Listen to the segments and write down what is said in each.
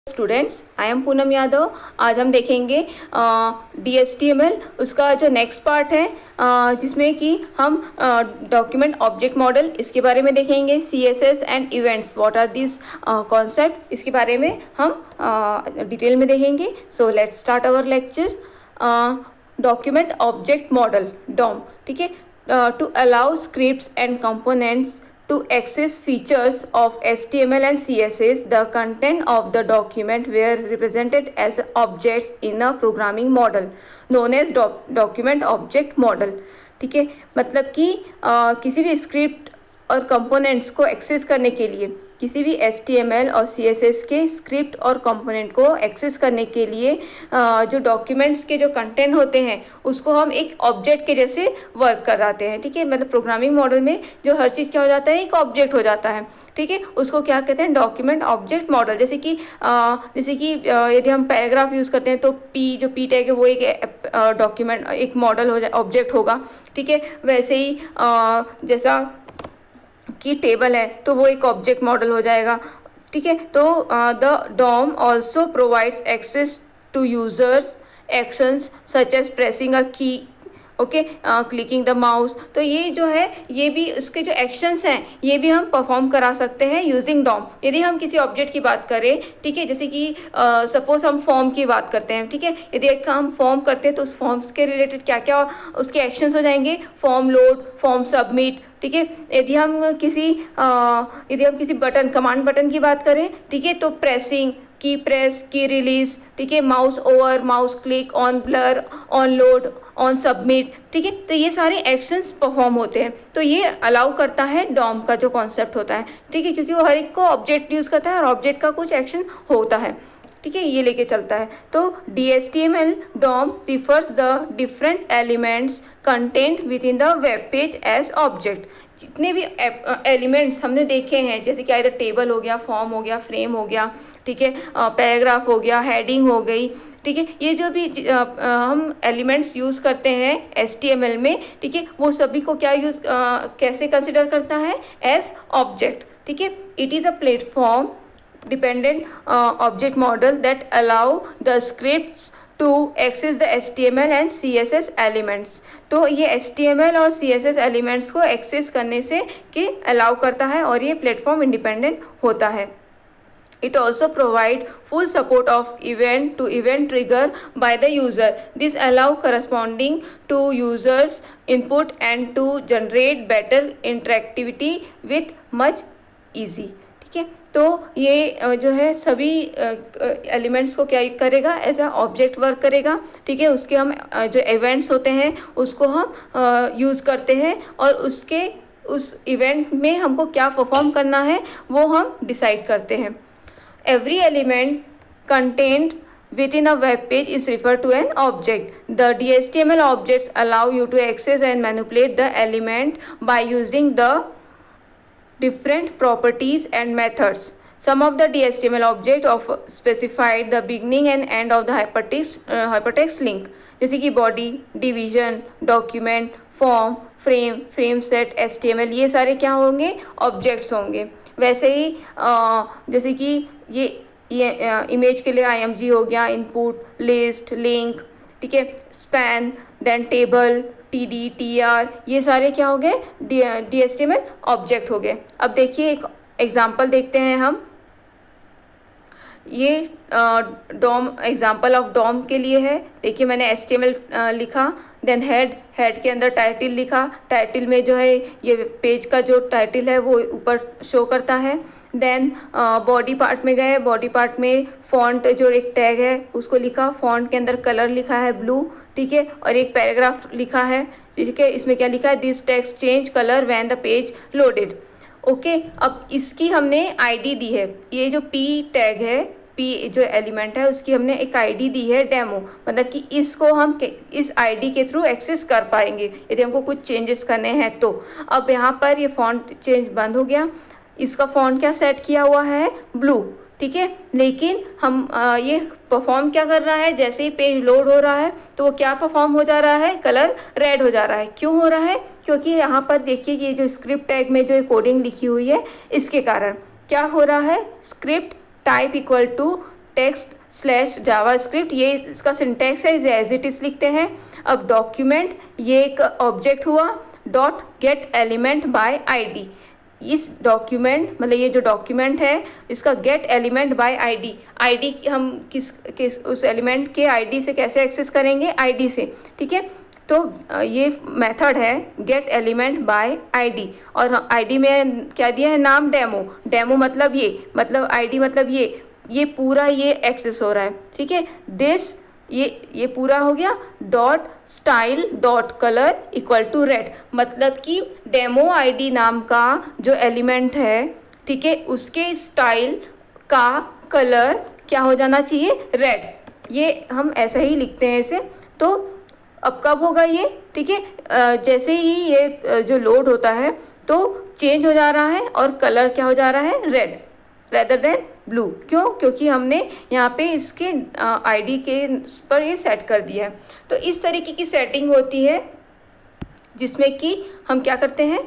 Students, I am Poonam Yadav. आज हम देखेंगे DHTML उसका जो नेक्स्ट पार्ट है, जिसमें कि हम डॉक्यूमेंट ऑब्जेक्ट मॉडल इसके बारे में देखेंगे। CSS and events, what are this concept, इसके बारे में हम डिटेल में देखेंगे। So let's start our lecture. Document object model DOM, ठीक है, to allow scripts and components to access features of HTML and CSS. The content of the document were represented as objects in a programming model known as document object model. ठीक है, मतलब कि किसी भी script और components को access करने के लिए, किसी भी HTML और CSS के स्क्रिप्ट और कंपोनेंट को एक्सेस करने के लिए जो डॉक्यूमेंट्स के जो कंटेंट होते हैं उसको हम एक ऑब्जेक्ट के जैसे वर्क कराते हैं। ठीक है, मतलब प्रोग्रामिंग मॉडल में जो हर चीज़ क्या हो जाता है, एक ऑब्जेक्ट हो जाता है। ठीक है, उसको क्या कहते हैं, डॉक्यूमेंट ऑब्जेक्ट मॉडल। जैसे कि यदि हम पैराग्राफ यूज़ करते हैं तो जो P टैग है वो एक डॉक्यूमेंट, एक मॉडल हो जाए, ऑब्जेक्ट होगा। ठीक है, वैसे ही जैसा कि टेबल है तो वो एक ऑब्जेक्ट मॉडल हो जाएगा। ठीक है, तो the DOM also provides access to users actions such as pressing a key, okay, clicking the mouse. तो ये जो है, ये भी उसके जो एक्शंस हैं ये भी हम परफॉर्म करा सकते हैं यूजिंग DOM। यदि हम किसी ऑब्जेक्ट की बात करें, ठीक है, जैसे कि सपोज हम फॉर्म की बात करते हैं। ठीक है, यदि एक हम फॉर्म करते हैं तो उस फॉर्म्स के रिलेटेड क्या क्या उसके एक्शंस हो जाएंगे, फॉर्म लोड, फॉर्म सबमिट। ठीक है, यदि हम किसी बटन, कमांड बटन की बात करें, ठीक है, तो प्रेसिंग, की प्रेस, की रिलीज, ठीक है, mouse over, mouse click, on blur, on load, on submit. ठीक है, तो ये सारे एक्शंस परफॉर्म होते हैं। तो ये अलाउ करता है DOM का जो कॉन्सेप्ट होता है। ठीक है, क्योंकि वो हर एक को ऑब्जेक्ट यूज करता है और ऑब्जेक्ट का कुछ एक्शन होता है। ठीक है, ये लेके चलता है। तो DHTML DOM refers the different elements contained within the web page as object। जितने भी एलिमेंट्स हमने देखे हैं, जैसे कि इधर टेबल हो गया, फॉर्म हो गया, फ्रेम हो गया, ठीक है, पैराग्राफ हो गया, हेडिंग हो गई, ठीक है, ये जो भी हम एलिमेंट्स यूज़ करते हैं HTML में, ठीक है, वो सभी को क्या कैसे कंसिडर करता है, एज ऑब्जेक्ट। ठीक है, it is a platform dependent object model that allow the scripts to access the HTML and CSS elements। तो ये HTML और CSS elements को एक्सेस करने से कि अलाउ करता है और ये प्लेटफॉर्म इंडिपेंडेंट होता है। It also provide full support of event to event trigger by the user. This allow corresponding to users input and to generate better interactivity with much easy। ठीक है, तो ये जो है सभी एलिमेंट्स को क्या करेगा, एज अ ऑब्जेक्ट वर्क करेगा। ठीक है, उसके हम जो इवेंट्स होते हैं उसको हम यूज़ करते हैं और उस इवेंट में हमको क्या परफॉर्म करना है वो हम डिसाइड करते हैं। Every element content within a web page is referred to an object. The DHTML objects allow you to access and manipulate the element by using the different properties and methods. Some of the DHTML objects of specified the beginning and end of the hypertext link, जैसे कि body, division, document, form, frame set, HTML, ये सारे क्या होंगे, objects होंगे। वैसे ही जैसे कि ये इमेज के लिए IMG हो गया, इनपुट, लिस्ट, लिंक, ठीक है, span, then table, TD, TR, ये सारे क्या हो गए, DHTML ऑब्जेक्ट हो गए। अब देखिए एक एग्जांपल देखते हैं हम। ये DOM एग्जांपल ऑफ DOM के लिए है। देखिए मैंने HTML लिखा, देन हेड के अंदर टाइटल लिखा। टाइटल में जो है ये पेज का जो टाइटल है वो ऊपर शो करता है। देन बॉडी पार्ट में गए, बॉडी पार्ट में फॉन्ट जो एक टैग है उसको लिखा, फॉन्ट के अंदर कलर लिखा है ब्लू, ठीक है, और एक पैराग्राफ लिखा है। ठीक है, इसमें क्या लिखा है, this text change colour when the page loaded. Okay, अब इसकी हमने ID दी है। ये जो P टैग है, P जो एलिमेंट है उसकी हमने एक ID दी है डेमो, मतलब कि इसको हम इस ID के थ्रू एक्सेस कर पाएंगे यदि हमको कुछ चेंजेस करने हैं तो। अब यहाँ पर ये फॉन्ट चेंज बंद हो गया, इसका फॉन्ट क्या सेट किया हुआ है, ब्लू। ठीक है, लेकिन हम ये परफॉर्म क्या कर रहा है, जैसे ही पेज लोड हो रहा है तो वो क्या परफॉर्म हो जा रहा है, कलर रेड हो जा रहा है। क्यों हो रहा है, क्योंकि यहाँ पर देखिए ये जो स्क्रिप्ट टैग में जो कोडिंग लिखी हुई है इसके कारण क्या हो रहा है, script type equal to text slash JavaScript, ये इसका सिंटैक्स है, इसे एज इट इज लिखते हैं। अब डॉक्यूमेंट ये एक ऑब्जेक्ट हुआ, dot gate element by ID, इस डॉक्यूमेंट मतलब ये जो डॉक्यूमेंट है इसका gate element by ID, ID हम किस उस एलिमेंट के आईडी से कैसे एक्सेस करेंगे, आईडी से, ठीक है। तो ये मेथड है गेट एलिमेंट बाय आईडी, और आईडी में क्या दिया है, नाम डेमो, डेमो मतलब ये, मतलब आईडी मतलब ये पूरा ये एक्सेस हो रहा है, ठीक है। दिस ये पूरा हो गया, dot style dot colour equal to red, मतलब कि डेमो आईडी नाम का जो एलिमेंट है, ठीक है, उसके स्टाइल का कलर क्या हो जाना चाहिए, रेड। ये हम ऐसा ही लिखते हैं इसे। तो अब कब होगा ये, ठीक है, जैसे ही ये जो लोड होता है तो चेंज हो जा रहा है और कलर क्या हो जा रहा है, रेड रेदर देन ब्लू। क्यों, क्योंकि हमने यहाँ पे इसके आईडी के पर ये सेट कर दिया है। तो इस तरीके की सेटिंग होती है जिसमें कि हम क्या करते हैं,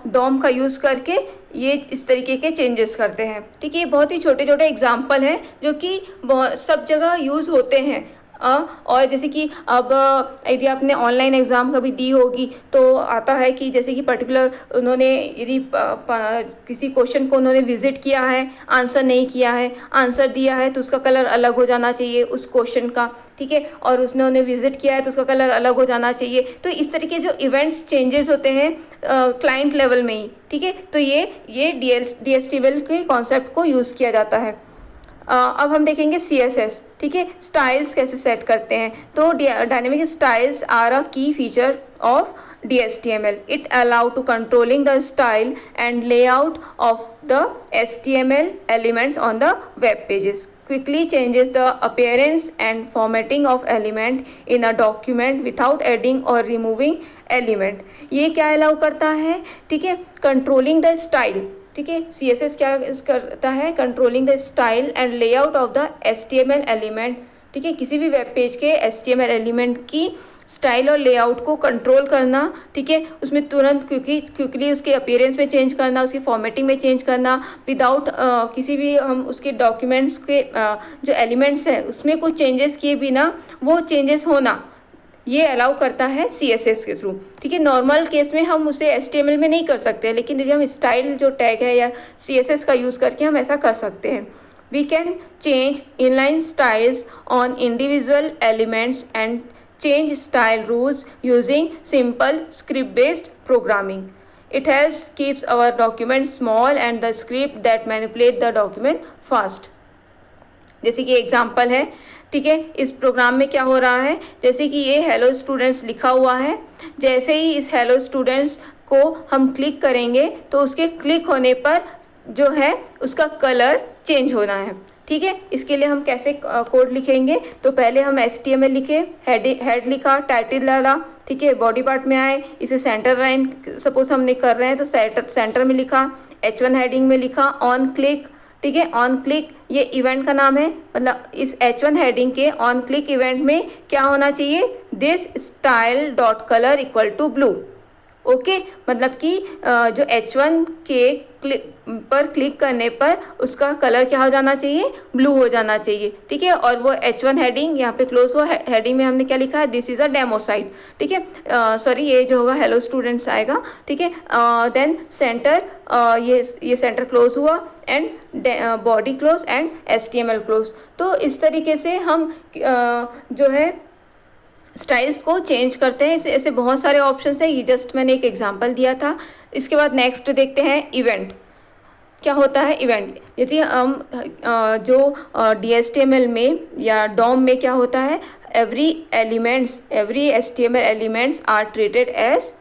डॉम का यूज़ करके ये इस तरीके के चेंजेस करते हैं, ठीक है। ये बहुत ही छोटे छोटे एग्जाम्पल हैं जो कि सब जगह यूज़ होते हैं। और जैसे कि अब यदि आपने ऑनलाइन एग्ज़ाम कभी दी होगी तो आता है कि जैसे कि पर्टिकुलर उन्होंने यदि किसी क्वेश्चन को उन्होंने विजिट किया है, आंसर नहीं किया है, आंसर दिया है तो उसका कलर अलग हो जाना चाहिए उस क्वेश्चन का, ठीक है, और उसने उन्हें विजिट किया है तो उसका कलर अलग हो जाना चाहिए। तो इस तरीके जो इवेंट्स चेंजेस होते हैं क्लाइंट लेवल में ही, ठीक है। तो ये DHTML के कॉन्सेप्ट को यूज़ किया जाता है। अब हम देखेंगे CSS, ठीक है, स्टाइल्स कैसे सेट करते हैं। तो डायनेमिक स्टाइल्स आर अ की feature of DHTML. It allow to controlling the style and layout of the HTML elements on the web pages. Quickly changes the appearance and formatting of element in a document without adding or removing element. ये क्या allow करता है, ठीक है, controlling the style, ठीक है। CSS क्या करता है, controlling the style and layout of the HTML element, ठीक है, किसी भी वेब पेज के HTML एलिमेंट की स्टाइल और लेआउट को कंट्रोल करना, ठीक है, उसमें तुरंत क्विकली उसके अपीयरेंस में चेंज करना, उसकी फॉर्मेटिंग में चेंज करना, विदाउट किसी भी हम उसके डॉक्यूमेंट्स के जो एलिमेंट्स हैं उसमें कुछ चेंजेस किए बिना वो चेंजेस होना, ये अलाउ करता है CSS के थ्रू, ठीक है। नॉर्मल केस में हम उसे HTML में नहीं कर सकते, लेकिन यदि हम स्टाइल जो टैग है या CSS का यूज़ करके हम ऐसा कर सकते हैं। We can change inline styles on individual elements and change style rules using simple script based programming. It helps keeps our document small and the script that manipulate the document fast. जैसे कि example है, ठीक है, इस programme में क्या हो रहा है, जैसे कि ये हेलो स्टूडेंट्स लिखा हुआ है, जैसे ही इस हेलो स्टूडेंट्स को हम क्लिक करेंगे तो उसके क्लिक होने पर जो है उसका कलर चेंज होना है, ठीक है। इसके लिए हम कैसे कोड लिखेंगे, तो पहले हम HTML लिखे, हेड लिखा, टाइटल डाला, ठीक है, बॉडी पार्ट में आए, इसे सेंटर लाइन सपोज हमने कर रहे हैं तो सेंटर में लिखा, H1 हेडिंग में लिखा, ऑन क्लिक, ठीक है, ऑन क्लिक ये इवेंट का नाम है, मतलब इस H1 हेडिंग के ऑन क्लिक इवेंट में क्या होना चाहिए, this style dot colour equal to blue, okay, मतलब कि जो H1 के पर क्लिक करने पर उसका कलर क्या हो जाना चाहिए, ब्लू हो जाना चाहिए, ठीक है। और वो H1 हेडिंग यहाँ पे क्लोज हुआ, हेडिंग में हमने क्या लिखा है, this is a demo site, ठीक है, सॉरी ये जो होगा हेलो स्टूडेंट्स आएगा, ठीक है। देन सेंटर, ये सेंटर क्लोज हुआ and body close and HTML close. तो इस तरीके से हम जो है स्टाइल्स को चेंज करते हैं। ऐसे बहुत सारे ऑप्शंस हैं, ये जस्ट मैंने एक एग्जांपल दिया था। इसके बाद नेक्स्ट देखते हैं इवेंट। क्या होता है इवेंट, यदि हम जो DHTML में या DOM में क्या होता है, every HTML elements are treated as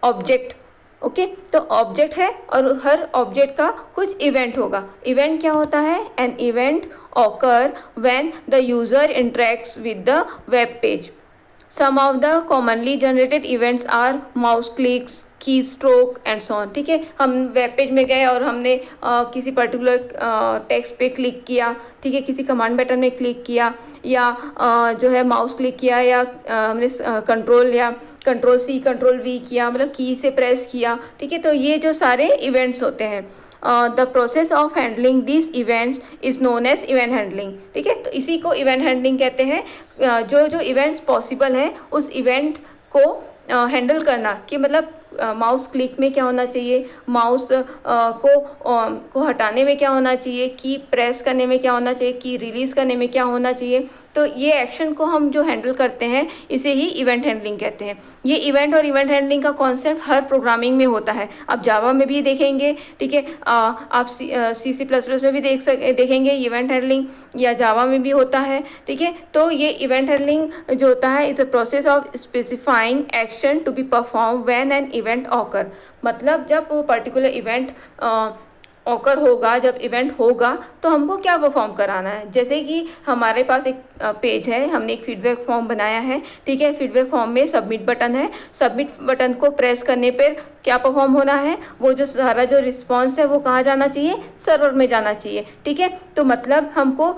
object, okay. तो ऑब्जेक्ट है और हर ऑब्जेक्ट का कुछ इवेंट होगा। इवेंट क्या होता है, an event occur when the user interacts with the web page. Some of the commonly generated events are mouse clicks, keystroke and so on, ठीक है। हम वेब पेज में गए और हमने किसी पर्टिकुलर टेक्स्ट पे क्लिक किया, ठीक है, किसी कमांड बटन में क्लिक किया या जो है माउस क्लिक किया या हमने कंट्रोल C कंट्रोल V किया, मतलब की से प्रेस किया, ठीक है। तो ये जो सारे इवेंट्स होते हैं the process of handling this events is known as event handling. ठीक है, तो इसी को इवेंट हैंडलिंग कहते हैं। जो जो इवेंट्स पॉसिबल हैं उस इवेंट को हैंडल करना, कि मतलब माउस क्लिक में क्या होना चाहिए, माउस को हटाने में क्या होना चाहिए, की प्रेस करने में क्या होना चाहिए, की रिलीज़ करने में क्या होना चाहिए। तो ये एक्शन को हम जो हैंडल करते हैं इसे ही इवेंट हैंडलिंग कहते हैं। ये इवेंट और इवेंट हैंडलिंग का कॉन्सेप्ट हर प्रोग्रामिंग में होता है। आप जावा में भी देखेंगे, ठीक है, आप C++ में भी देखेंगे इवेंट हैंडलिंग, या जावा में भी होता है। ठीक है, तो ये इवेंट हैंडलिंग जो होता है it's a process of specifying action to be perform when an event occur. मतलब जब वो पर्टिकुलर इवेंट ऑकर होगा, जब इवेंट होगा तो हमको क्या परफॉर्म कराना है। जैसे कि हमारे पास एक पेज है, हमने एक फीडबैक फॉर्म बनाया है। ठीक है, फीडबैक फॉर्म में सबमिट बटन है, सबमिट बटन को प्रेस करने पर क्या परफॉर्म होना है, वो जो सारा जो रिस्पॉन्स है वो कहाँ जाना चाहिए, सर्वर में जाना चाहिए। ठीक है, तो मतलब हमको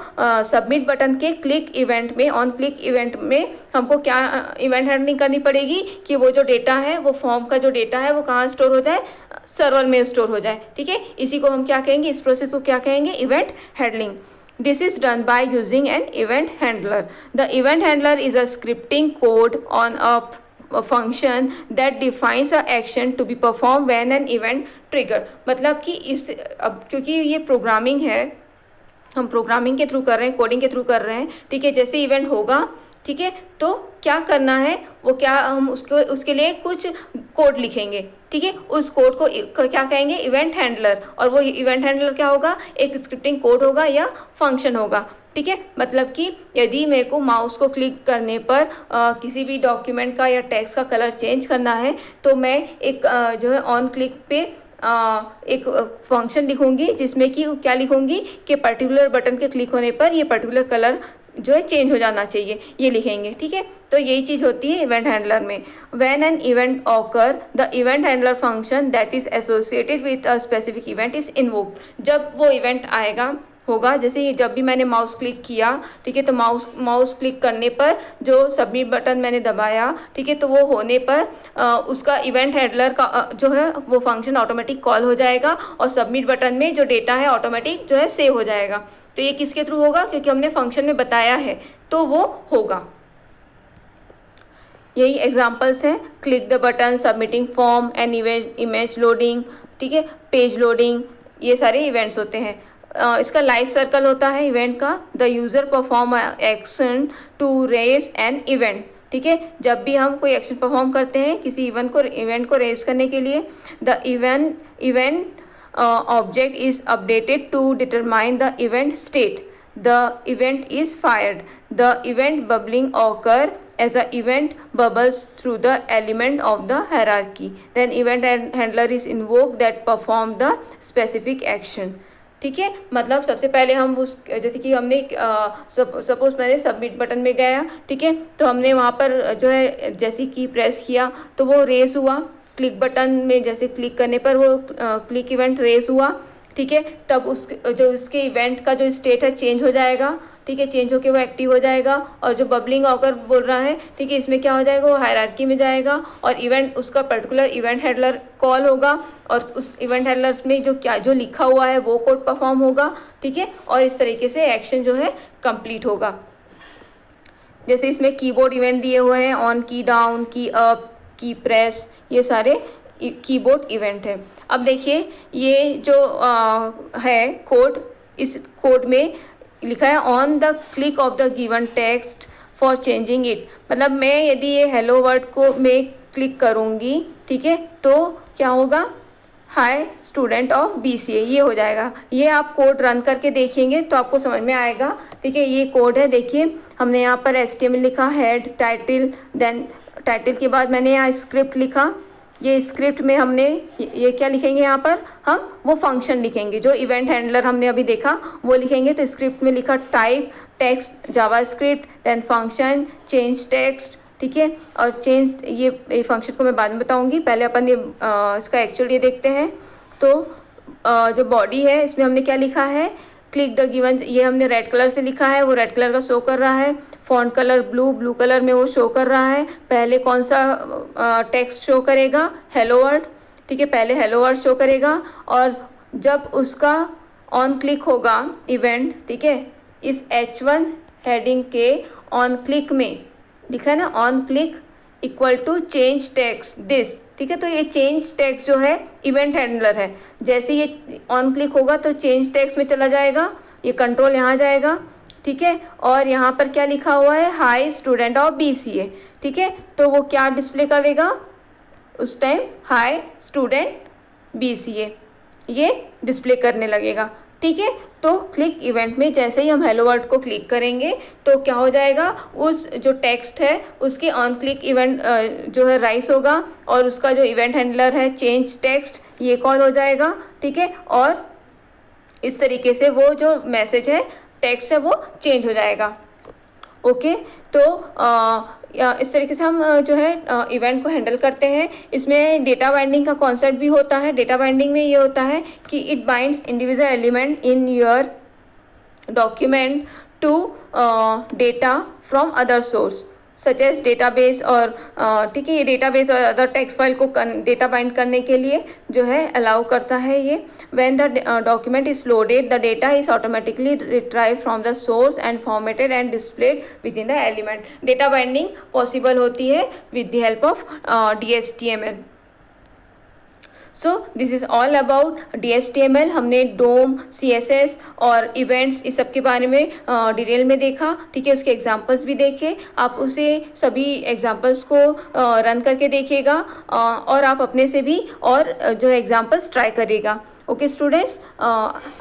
सबमिट बटन के क्लिक इवेंट में, ऑन क्लिक इवेंट में हमको क्या इवेंट हैंडलिंग करनी पड़ेगी कि वो जो डेटा है, वो फॉर्म का जो डेटा है वो कहाँ स्टोर हो जाए, सर्वर में स्टोर हो जाए। ठीक है, इसी को हम क्या कहेंगे, इस प्रोसेस को क्या कहेंगे, event handling. This is done by using an event handler. The event handler is a scripting code on a function that defines a action to be performed when an event trigger. मतलब कि इस अब क्योंकि ये programming है, हम programming के through कर रहे हैं, कोडिंग के थ्रू कर रहे हैं। ठीक है, जैसे इवेंट होगा, ठीक है, तो क्या करना है, वो क्या हम उसके लिए कुछ कोड लिखेंगे। ठीक है, उस कोड को क्या कहेंगे, इवेंट हैंडलर। और वो इवेंट हैंडलर क्या होगा, एक स्क्रिप्टिंग कोड होगा या फंक्शन होगा। ठीक है, मतलब कि यदि मेरे को माउस को क्लिक करने पर किसी भी डॉक्यूमेंट का या टेक्स्ट का कलर चेंज करना है, तो मैं एक जो है ऑन क्लिक पे एक फंक्शन लिखूंगी, जिसमें कि क्या लिखूंगी कि पर्टिकुलर बटन के क्लिक होने पर ये पर्टिकुलर कलर जो है चेंज हो जाना चाहिए, ये लिखेंगे। ठीक है, तो यही चीज़ होती है इवेंट हैंडलर में। When an event occur, the event handler function that is associated with a specific event is invoked. जब वो इवेंट आएगा होगा, जैसे जब भी मैंने माउस क्लिक किया, ठीक है, तो माउस क्लिक करने पर जो सबमिट बटन मैंने दबाया, ठीक है, तो वो होने पर उसका इवेंट हैंडलर का जो है वो फंक्शन ऑटोमेटिक कॉल हो जाएगा और सबमिट बटन में जो डेटा है ऑटोमेटिक जो है सेव हो जाएगा। तो ये किसके थ्रू होगा, क्योंकि हमने फंक्शन में बताया है तो वो होगा। यही एग्जांपल्स हैं, click the button, submitting form and image loading, ठीक है, पेज लोडिंग, ये सारे इवेंट्स होते हैं। इसका लाइफ सर्कल होता है इवेंट का। The user perform action to raise an event. ठीक है, जब भी हम कोई एक्शन परफॉर्म करते हैं किसी इवेंट को रेज करने के लिए, the event object is updated to determine the event state. The event is fired. The event bubbling occur as the event bubbles through the element of the hierarchy. Then event handler is invoked that perform the specific action. ठीक है, मतलब सबसे पहले हम उस, जैसे कि हमने सपोज मैंने सबमिट बटन में गया, ठीक है, तो हमने वहाँ पर जो है जैसे कि प्रेस किया तो वो रेस हुआ। क्लिक बटन में जैसे क्लिक करने पर वो क्लिक इवेंट रेस हुआ। ठीक है, तब उसके इवेंट का जो स्टेट है चेंज हो जाएगा। ठीक है, चेंज होके वो एक्टिव हो जाएगा। और जो बबलिंग ऑकर बोल रहा है, ठीक है, इसमें क्या हो जाएगा, वो हायरार्की में जाएगा और इवेंट उसका पर्टिकुलर इवेंट हैंडलर कॉल होगा और उस इवेंट हैंडलर में जो लिखा हुआ है वो कोड परफॉर्म होगा। ठीक है, और इस तरीके से एक्शन जो है कंप्लीट होगा। जैसे इसमें कीबोर्ड इवेंट दिए हुए हैं, ऑन की, डाउन की, अप की, प्रेस, ये सारे कीबोर्ड इवेंट है। अब देखिए ये जो है कोड, इस कोड में लिखा है on the click of the given text for changing it. मतलब मैं यदि ये हेलो वर्ड को मैं क्लिक करूँगी, ठीक है, तो क्या होगा, हाय स्टूडेंट ऑफ BCA, ये हो जाएगा। ये आप कोड रन करके देखेंगे तो आपको समझ में आएगा। ठीक है, ये कोड है, देखिए हमने यहाँ पर HTML लिखा, हेड, टाइटल, देन टाइटल के बाद मैंने यहाँ स्क्रिप्ट लिखा। ये स्क्रिप्ट में हमने ये क्या लिखेंगे, यहाँ पर हम वो फंक्शन लिखेंगे जो इवेंट हैंडलर हमने अभी देखा वो लिखेंगे। तो स्क्रिप्ट में लिखा type text JavaScript, then function change text. ठीक है, और चेंज ये फंक्शन को मैं बाद में बताऊंगी, पहले अपन ये इसका एक्चुअल ये देखते हैं। तो जो बॉडी है इसमें हमने क्या लिखा है, क्लिक द गिवन, ये हमने रेड कलर से लिखा है, वो रेड कलर का शो कर रहा है। फॉन्ट कलर ब्लू कलर में वो शो कर रहा है। पहले कौन सा टेक्स्ट शो करेगा, हेलो वर्ड। ठीक है, पहले हेलो वर्ड शो करेगा और जब उसका ऑन क्लिक होगा इवेंट, ठीक है, इस H1 हेडिंग के ऑन क्लिक में लिखा है ना, on click equal to change text this, ठीक है। तो ये चेंज टेक्स्ट जो है इवेंट हैंडलर है, जैसे ये ऑन क्लिक होगा तो चेंज टेक्स्ट में चला जाएगा, ये कंट्रोल यहाँ जाएगा, ठीक है। और यहाँ पर क्या लिखा हुआ है, हाई स्टूडेंट ऑफ BCA, ठीक है। तो वो क्या डिस्प्ले करेगा उस टाइम, हाई स्टूडेंट BCA, ये डिस्प्ले करने लगेगा, ठीक है। तो क्लिक इवेंट में जैसे ही हम हेलो वर्ल्ड को क्लिक करेंगे तो क्या हो जाएगा, उस जो टेक्स्ट है उसके ऑन क्लिक इवेंट जो है राइस होगा, और उसका जो इवेंट हैंडलर है चेंज टेक्स्ट ये कॉल हो जाएगा, ठीक है। और इस तरीके से वो जो मैसेज है, टेक्स्ट है, वो चेंज हो जाएगा। ओके, तो इस तरीके से हम जो है इवेंट को हैंडल करते हैं। इसमें डेटा बाइंडिंग का कॉन्सेप्ट भी होता है। डेटा बाइंडिंग में ये होता है कि it binds individual element in your document to data from other source such as database, और ठीक है, ये डेटाबेस और अदर टेक्स्ट फाइल को डेटा बाइंड करने के लिए जो है अलाउ करता है ये। When the document is loaded, the data is automatically retrieve from the source and formatted and displayed within the element. Data binding possible होती है with the help of DHTML। So this is all about DHTML। हमने डोम, CSS और events इस सब के बारे में detail में देखा, ठीक है। उसके एग्जांपल्स भी देखे, आप उसे सभी एग्जांपल्स को रन करके देखिएगा, और आप अपने से भी और जो एग्जांपल्स ट्राई करिएगा। ओके स्टूडेंट्स,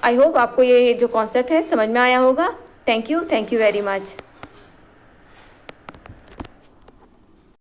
आई होप आपको ये जो कॉन्सेप्ट है समझ में आया होगा। Thank you very much.